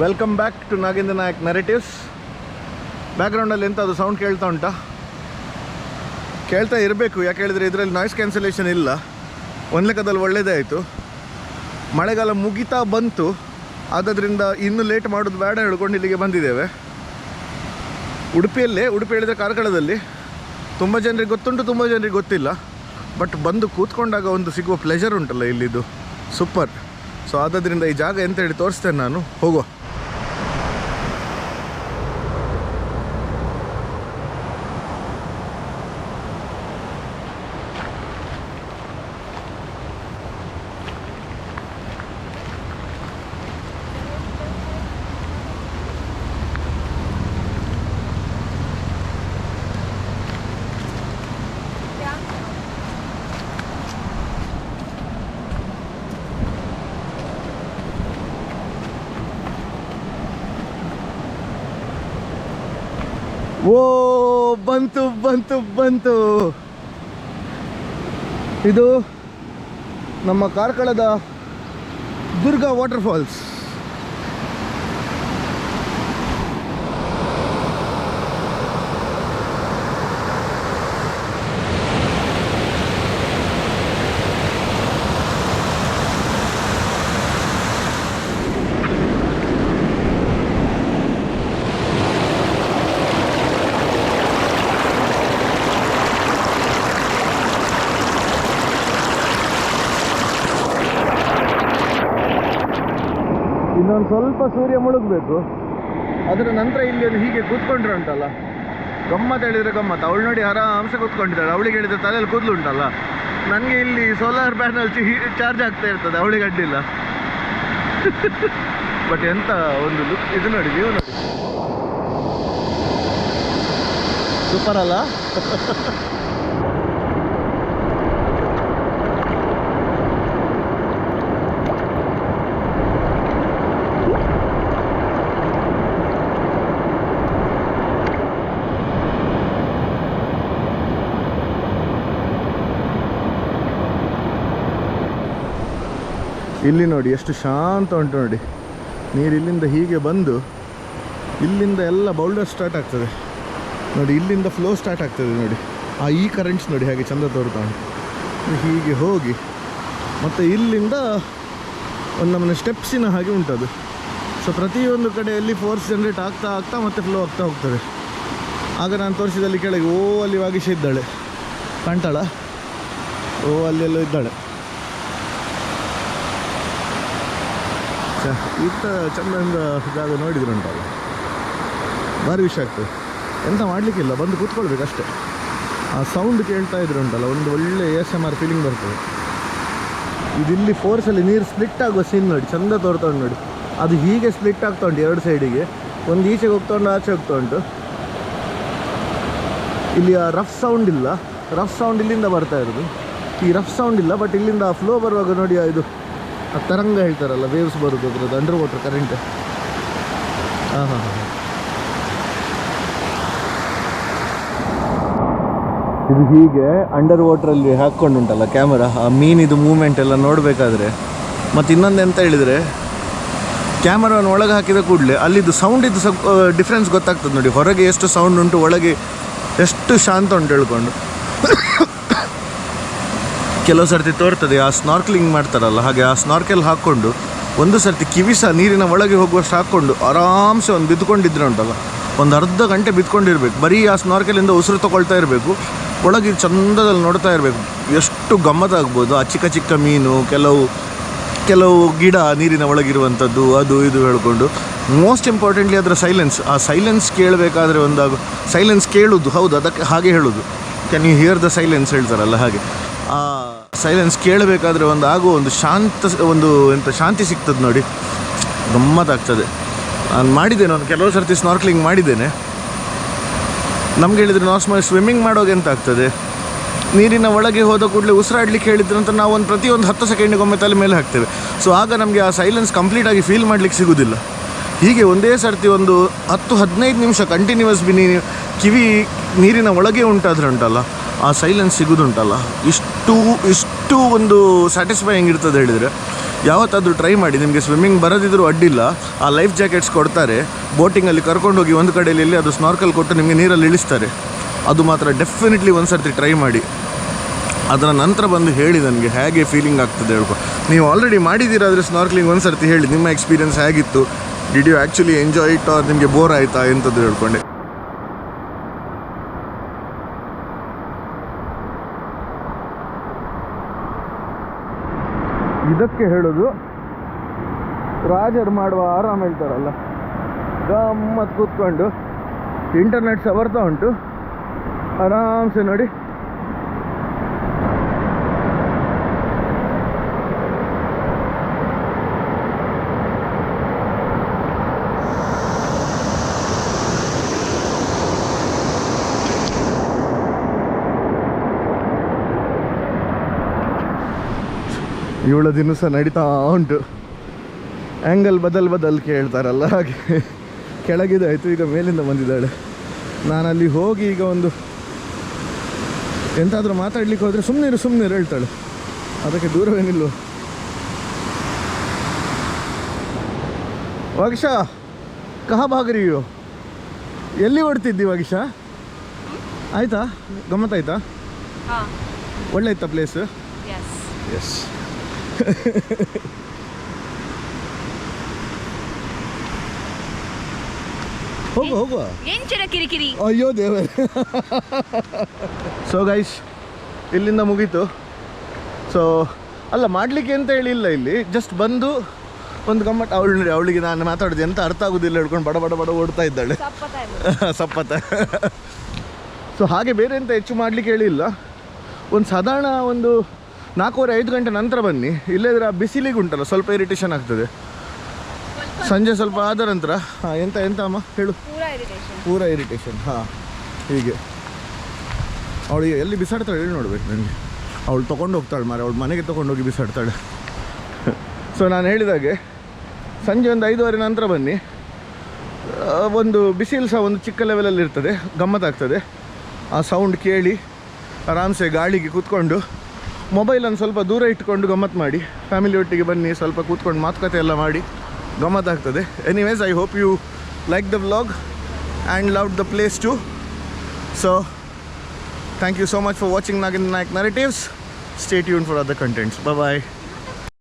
Welcome back to Nagendra Nayak narratives. ಬ್ಯಾಕ್ಗ್ರೌಂಡಲ್ಲಿ ಎಂಥ ಅದು ಸೌಂಡ್ ಕೇಳ್ತಾ ಉಂಟಾ? ಕೇಳ್ತಾ ಇರಬೇಕು, ಯಾಕೆ ಹೇಳಿದರೆ ಇದರಲ್ಲಿ ನಾಯ್ಸ್ ಕ್ಯಾನ್ಸಲೇಷನ್ ಇಲ್ಲ. ಒಂದು ಲೆಕ್ಕದಲ್ಲಿ ಒಳ್ಳೆಯದೇ ಆಯಿತು. ಮಳೆಗಾಲ ಮುಗಿತಾ ಬಂತು, ಆದ್ದರಿಂದ ಇನ್ನೂ ಲೇಟ್ ಮಾಡೋದು ಬೇಡ ಹೇಳ್ಕೊಂಡು ಇಲ್ಲಿಗೆ ಬಂದಿದ್ದೇವೆ. ಉಡುಪಿ ಹೇಳಿದರೆ ಕಾರ್ಕಳದಲ್ಲಿ ತುಂಬ ಜನರಿಗೆ ಗೊತ್ತುಂಟು, ತುಂಬ ಜನರಿಗೆ ಗೊತ್ತಿಲ್ಲ. ಬಟ್ ಬಂದು ಕೂತ್ಕೊಂಡಾಗ ಒಂದು ಸಿಗುವ ಪ್ಲೆಜರ್ ಉಂಟಲ್ಲ ಇಲ್ಲಿದ್ದು, ಸೂಪರ್. ಸೊ ಆದ್ದರಿಂದ ಈ ಜಾಗ ಎಂತ ಹೇಳಿ ತೋರಿಸ್ತೇನೆ ನಾನು. ಹೋಗುವ. ಓ ಬಂತು ಬಂತು ಬಂತು. ಇದು ನಮ್ಮ ಕಾರ್ಕಳದ ದುರ್ಗಾ ವಾಟರ್ಫಾಲ್ಸ್. ಇನ್ನೊಂದು ಸ್ವಲ್ಪ ಸೂರ್ಯ ಮುಳುಗಬೇಕು, ಅದರ ನಂತರ ಇಲ್ಲಿ ಅದು ಹೀಗೆ ಕೂತ್ಕೊಂಡ್ರೆ ಉಂಟಲ್ಲ, ಗಮ್ಮತ್ತು ಹೇಳಿದರೆ ಗಮ್ಮತ್ತು. ಅವಳು ನೋಡಿ ಆರಾಮ್ಸೆ ಕೂತ್ಕೊಂಡಿದ್ದಾಳೆ. ಅವಳಿಗೆ ಹೇಳಿದರೆ ತಲೆಯಲ್ಲಿ ಕೂದಲು ಉಂಟಲ್ಲ, ನನಗೆ ಇಲ್ಲಿ ಸೋಲಾರ್ ಪ್ಯಾನಲ್ ಚಾರ್ಜ್ ಆಗ್ತಾ ಇರ್ತದೆ, ಅವಳಿಗೆ ಅಡ್ಡಿಲ್ಲ. ಬಟ್ ಎಂತ ಒಂದು ಲುಕ್ ಇದು ನೋಡಿ, ವ್ಯೂ ನೋಡಿ, ಸೂಪರ್ ಅಲ್ಲ? ಇಲ್ಲಿ ನೋಡಿ ಎಷ್ಟು ಶಾಂತ ಉಂಟು ನೋಡಿ. ನೀರು ಇಲ್ಲಿಂದ ಹೀಗೆ ಬಂದು ಇಲ್ಲಿಂದ ಎಲ್ಲ ಬೌಲ್ಡರ್ ಸ್ಟಾರ್ಟ್ ಆಗ್ತದೆ ನೋಡಿ, ಇಲ್ಲಿಂದ ಫ್ಲೋ ಸ್ಟಾರ್ಟ್ ಆಗ್ತದೆ ನೋಡಿ. ಈ ಕರೆಂಟ್ಸ್ ನೋಡಿ ಹಾಗೆ ಚಂದ ತೋರ್ತಾ ಉಂಟು. ಹೀಗೆ ಹೋಗಿ ಮತ್ತು ಇಲ್ಲಿಂದ ಒಂದು ನಮ್ಮನೆ ಸ್ಟೆಪ್ಸಿನ ಹಾಗೆ ಉಂಟದು. ಸೊ ಪ್ರತಿಯೊಂದು ಕಡೆಯಲ್ಲಿ ಫೋರ್ಸ್ ಜನರೇಟ್ ಆಗ್ತಾ ಆಗ್ತಾ ಮತ್ತೆ ಫ್ಲೋ ಆಗ್ತಾ ಹೋಗ್ತದೆ. ಆಗ ನಾನು ತೋರಿಸಿದಲ್ಲಿ ಕೆಳಗೆ ಅಲ್ಲಿ ವಾಗೀಶ ಇದ್ದಾಳೆ, ಕಾಣ್ತಾಳ? ಅಲ್ಲೆಲ್ಲೋ ಇದ್ದಾಳೆ. ಇತ್ತ ಚಂದದಿಂದ ಜಾಗ ನೋಡಿದ್ರೆ ಉಂಟಲ್ಲ, ಭಾರಿ ವಿಷಯ ಆಗ್ತದೆ. ಎಂತ ಮಾಡಲಿಕ್ಕಿಲ್ಲ, ಬಂದು ಕೂತ್ಕೊಳ್ಬೇಕಷ್ಟೆ. ಆ ಸೌಂಡ್ ಕೇಳ್ತಾ ಇದ್ರೆ ಉಂಟಲ್ಲ, ಒಂದು ಒಳ್ಳೆ ASMR ಫೀಲಿಂಗ್ ಬರ್ತದೆ. ಇದಿಲ್ಲಿ ಫೋರ್ಸಲ್ಲಿ ನೀರು ಸ್ಪ್ಲಿಟ್ ಆಗುವ ಸೀನ್ ನೋಡಿ, ಚಂದ ತೋರ್ತಾ ಉಂಟು ನೋಡಿ. ಅದು ಹೀಗೆ ಸ್ಪ್ಲಿಟ್ ಆಗ್ತಾ ಉಂಟು ಎರಡು ಸೈಡಿಗೆ, ಒಂದು ಈಚೆಗೆ ಹೋಗ್ತಾ ಉಂಟು, ಆಚೆ ಹೋಗ್ತಾ ಉಂಟು. ಇಲ್ಲಿ ಆ ರಫ್ ಸೌಂಡ್ ಇಲ್ಲ, ರಫ್ ಸೌಂಡ್ ಇಲ್ಲಿಂದ ಬರ್ತಾ ಇರೋದು. ಈ ರಫ್ ಸೌಂಡ್ ಇಲ್ಲ, ಬಟ್ ಇಲ್ಲಿಂದ ಆ ಫ್ಲೋ ಬರುವಾಗ ನೋಡಿ, ಇದು ಆ ತರಂಗ ಹೇಳ್ತಾರಲ್ಲ, ವೇವ್ಸ್ ಬರೋದು, ಅದರದ್ದು ಅಂಡರ್ ವಾಟರ್ ಕರೆಂಟ್. ಇದು ಹೀಗೆ ಅಂಡರ್ ವಾಟ್ರಲ್ಲಿ ಹಾಕ್ಕೊಂಡುಂಟಲ್ಲ ಕ್ಯಾಮರಾ, ಆ ಮೀನಿದು ಮೂಮೆಂಟ್ ಎಲ್ಲ ನೋಡಬೇಕಾದ್ರೆ. ಮತ್ತು ಇನ್ನೊಂದು ಎಂತ ಹೇಳಿದರೆ, ಕ್ಯಾಮರಾವನ್ನು ಒಳಗೆ ಹಾಕಿದ ಕೂಡಲೇ ಅಲ್ಲಿದ್ದು ಸೌಂಡಿದ್ದು ಡಿಫ್ರೆನ್ಸ್ ಗೊತ್ತಾಗ್ತದೆ ನೋಡಿ. ಹೊರಗೆ ಎಷ್ಟು ಸೌಂಡ್ ಉಂಟು, ಒಳಗೆ ಎಷ್ಟು ಶಾಂತ ಉಂಟು ಹೇಳ್ಕೊಂಡು. ಕೆಲವು ಸರ್ತಿ ತೋರ್ತದೆ, ಆ ಸ್ನಾರ್ಕ್ಲಿಂಗ್ ಮಾಡ್ತಾರಲ್ಲ ಹಾಗೆ, ಆ ಸ್ನಾರ್ಕೆಲ್ ಹಾಕ್ಕೊಂಡು ಒಂದು ಸರ್ತಿ ಕಿವಿ ಸಹ ನೀರಿನ ಒಳಗೆ ಹೋಗುವಷ್ಟು ಹಾಕ್ಕೊಂಡು ಆರಾಮ್ಸೆ ಒಂದು ಬಿದ್ದುಕೊಂಡಿದ್ರೆ ಉಂಟಲ್ಲ, ಒಂದು ಅರ್ಧ ಗಂಟೆ ಬಿದ್ದುಕೊಂಡಿರ್ಬೇಕು. ಬರೀ ಆ ಸ್ನಾರ್ಕೆಲಿಂದ ಉಸಿರು ತೊಗೊಳ್ತಾ ಇರಬೇಕು, ಒಳಗೆ ಚಂದದಲ್ಲಿ ನೋಡ್ತಾ ಇರಬೇಕು. ಎಷ್ಟು ಗಮ್ಮತ್ತಾಗ್ಬೋದು. ಆ ಚಿಕ್ಕ ಚಿಕ್ಕ ಮೀನು, ಕೆಲವು ಗಿಡ ನೀರಿನ ಒಳಗಿರುವಂಥದ್ದು, ಅದು ಇದು ಹೇಳ್ಕೊಂಡು. ಮೋಸ್ಟ್ ಇಂಪಾರ್ಟೆಂಟ್ಲಿ ಅದರ ಸೈಲೆನ್ಸ್. ಆ ಸೈಲೆನ್ಸ್ ಕೇಳಬೇಕಾದ್ರೆ ಸೈಲೆನ್ಸ್ ಕೇಳೋದು, ಹೌದು, ಅದಕ್ಕೆ ಹಾಗೆ ಹೇಳೋದು, can you hear the silence ಹೇಳ್ತಾರಲ್ಲ ಹಾಗೆ. ಆ ಸೈಲೆನ್ಸ್ ಕೇಳಬೇಕಾದ್ರೆ ಆಗುವ ಒಂದು ಶಾಂತಿ ಸಿಗ್ತದೆ ನೋಡಿ, ಗಮ್ಮತ್ತಾಗ್ತದೆ. ನಾನು ಮಾಡಿದ್ದೇನೆ, ಒಂದು ಕೆಲವು ಸರ್ತಿ ಸ್ನಾರ್ಕ್ಲಿಂಗ್ ಮಾಡಿದ್ದೇನೆ. ನಮ್ಗೆ ಹೇಳಿದರೆ ನಾರ್ಮಲ್ ಸ್ವಿಮ್ಮಿಂಗ್ ಮಾಡೋಗೆ ಎಂತ ಆಗ್ತದೆ, ನೀರಿನ ಒಳಗೆ ಹೋದ ಕೂಡಲೇ ಉಸಿರಾಡ್ಲಿಕ್ಕೆ ಹೇಳಿದ್ರೆ ಅಂತ ನಾವು ಪ್ರತಿಯೊಂದು 10 ಸೆಕೆಂಡಿಗೊಮ್ಮೆ ತಲೆ ಮೇಲೆ ಹಾಕ್ತೇವೆ. ಸೊ ಆಗ ನಮಗೆ ಆ ಸೈಲೆನ್ಸ್ ಕಂಪ್ಲೀಟಾಗಿ ಫೀಲ್ ಮಾಡಲಿಕ್ಕೆ ಸಿಗೋದಿಲ್ಲ. ಹೀಗೆ ಒಂದೇ ಸರ್ತಿ ಒಂದು 10-15 ನಿಮಿಷ ಕಂಟಿನ್ಯೂಸ್ ಕಿವಿ ನೀರಿನ ಒಳಗೆ ಉಂಟಲ್ಲ, ಆ ಸೈಲೆನ್ಸ್ ಸಿಗೋದುಂಟಲ್ಲ, ಇಷ್ಟು ಒಂದು ಸ್ಯಾಟಿಸ್ಫೈಯಿಂಗ್ ಇರ್ತದೆ ಹೇಳಿದರೆ. ಯಾವತ್ತಾದರೂ ಟ್ರೈ ಮಾಡಿ. ನಿಮಗೆ ಸ್ವಿಮ್ಮಿಂಗ್ ಬರೋದಿದ್ರೂ ಅಡ್ಡಿಲ್ಲ, ಆ ಲೈಫ್ ಜಾಕೆಟ್ಸ್ ಕೊಡ್ತಾರೆ. ಬೋಟಿಂಗಲ್ಲಿ ಕರ್ಕೊಂಡೋಗಿ ಒಂದು ಕಡೆಯಲ್ಲಿ ಅದು ಸ್ನಾರ್ಕಲ್ ಕೊಟ್ಟು ನಿಮಗೆ ನೀರಲ್ಲಿ ಇಳಿಸ್ತಾರೆ. ಅದು ಮಾತ್ರ ಡೆಫಿನೆಟ್ಲಿ ಒಂದು ಸರ್ತಿ ಟ್ರೈ ಮಾಡಿ. ಅದರ ನಂತರ ಬಂದು ಹೇಳಿ ನನಗೆ ಹೇಗೆ ಫೀಲಿಂಗ್ ಆಗ್ತದೆ ಹೇಳ್ಕೊ. ನೀವು ಆಲ್ರೆಡಿ ಮಾಡಿದ್ದೀರಾದರೆ ಸ್ನಾರ್ಕ್ಲಿಂಗ್ ಒಂದು ಸರ್ತಿ ಹೇಳಿ ನಿಮ್ಮ ಎಕ್ಸ್ಪೀರಿಯನ್ಸ್ ಹೇಗಿತ್ತು. Did you actually enjoy it or ನಿಮಗೆ ಬೋರ್ ಆಯಿತಾ ಎಂಥದ್ದು ಹೇಳ್ಕೊಂಡೆ. ಇದಕ್ಕೆ ಹೇಳೋದು ರಾಜರು ಮಾಡುವ ಆರಾಮ ಹೇಳ್ತಾರಲ್ಲ, ಗಮ್ಮತ್ತು ಕೂತ್ಕೊಂಡು ಇಂಟರ್ನೆಟ್ ಸಹ ಬರ್ತಾ ಉಂಟು ಆರಾಮ್ಸೆ ನೋಡಿ. ಏಳು ದಿನ ಸಹ ನಡೀತಾ ಉಂಟು. ಆ್ಯಂಗಲ್ ಬದಲ್ ಕೇಳ್ತಾರಲ್ಲ ಹಾಗೆ. ಕೆಳಗಿದಾಯಿತು, ಈಗ ಮೇಲಿಂದ ಬಂದಿದ್ದಾಳೆ. ನಾನಲ್ಲಿ ಹೋಗಿ ಈಗ ಒಂದು ಎಂತಾದರೂ ಮಾತಾಡ್ಲಿಕ್ಕೆ ಹೋದರೆ ಸುಮ್ಮನೆ ಹೇಳ್ತಾಳೆ. ಅದಕ್ಕೆ ದೂರವೇನಿಲ್ವ. ವಾಗೀಶ ಕಹ ಭಾಗರಿಯೋ, ಎಲ್ಲಿ ಓಡ್ತಿದ್ದಿ ವಾಗೀಶ? ಆಯಿತಾ ಗಮ್ಮತ್ತಾಯ್ತಾ? ಒಳ್ಳೆ ಇತ್ತಾ ಪ್ಲೇಸ್? ಎಸ್. ಹೋಗುವ ಕಿರಿಕಿರಿ. ಅಯ್ಯೋ ದೇವರೇ. ಸೊ ಗೈಸ್, ಇಲ್ಲಿಂದ ಮುಗೀತು. ಸೊ ಅಲ್ಲ ಮಾಡಲಿಕ್ಕೆ ಅಂತ ಹೇಳಿ ಇಲ್ಲ, ಇಲ್ಲಿ ಜಸ್ಟ್ ಬಂದು ಒಂದು ಗಮ್ಮತ್ತು. ಅವಳಿಗೆ ನಾನು ಮಾತಾಡೋದು ಎಂತ ಅರ್ಥ ಆಗೋದಿಲ್ಲ ಹೇಳ್ಕೊಂಡು ಬಡ ಓಡ್ತಾ ಇದ್ದಾಳೆ ಸಪ್ಪತ್ತ. ಸೊ ಹಾಗೆ ಬೇರೆ ಎಂತ ಹೆಚ್ಚು ಮಾಡಲಿಕ್ಕೆ ಹೇಳಿಲ್ಲ. ಒಂದು ಸಾಧಾರಣ ಒಂದು 4-5 ಗಂಟೆ ನಂತರ ಬನ್ನಿ. ಇಲ್ಲದ್ರೆ ಆ ಬಿಸಿಲಿಗೆ ಉಂಟಲ್ಲ ಸ್ವಲ್ಪ ಇರಿಟೇಷನ್ ಆಗ್ತದೆ. ಸಂಜೆ ಸ್ವಲ್ಪ ಆದ ನಂತರ ಎಂತ ಅಮ್ಮ ಹೇಳು, ಪೂರ ಇರಿಟೇಷನ್. ಹೀಗೆ ಅವಳಿಗೆ ಎಲ್ಲಿ ಬಿಸಾಡ್ತಾಳೆ ಹೇಳಿ ನೋಡ್ಬೇಕು ನನಗೆ. ಅವಳು ತೊಗೊಂಡು ಹೋಗ್ತಾಳೆ ಮಾರೆ, ಅವಳು ಮನೆಗೆ ತೊಗೊಂಡೋಗಿ ಬಿಸಾಡ್ತಾಳೆ. ಸೊ ನಾನು ಹೇಳಿದಾಗೆ ಸಂಜೆ ಒಂದು 5:15 ನಂತರ ಬನ್ನಿ. ಒಂದು ಬಿಸಿಲು ಸಹ ಒಂದು ಚಿಕ್ಕ ಲೆವೆಲಲ್ಲಿ ಇರ್ತದೆ, ಗಮ್ಮತ್ತಾಗ್ತದೆ. ಆ ಸೌಂಡ್ ಕೇಳಿ ಆರಾಮ್ಸೆ ಗಾಳಿಗೆ ಕೂತ್ಕೊಂಡು ಮೊಬೈಲನ್ನು ಸ್ವಲ್ಪ ದೂರ ಇಟ್ಕೊಂಡು ಗಮ್ಮತ್ತು ಮಾಡಿ. ಫ್ಯಾಮಿಲಿ ಒಟ್ಟಿಗೆ ಬನ್ನಿ, ಸ್ವಲ್ಪ ಕೂತ್ಕೊಂಡು ಮಾತುಕತೆ ಎಲ್ಲ ಮಾಡಿ ಗಮ್ಮತ್ತಾಗ್ತದೆ. Anyways, I hope you like the vlog and love the place too. So thank you so much for watching Nayak Narratives. Stay tuned for other contents. Bye bye.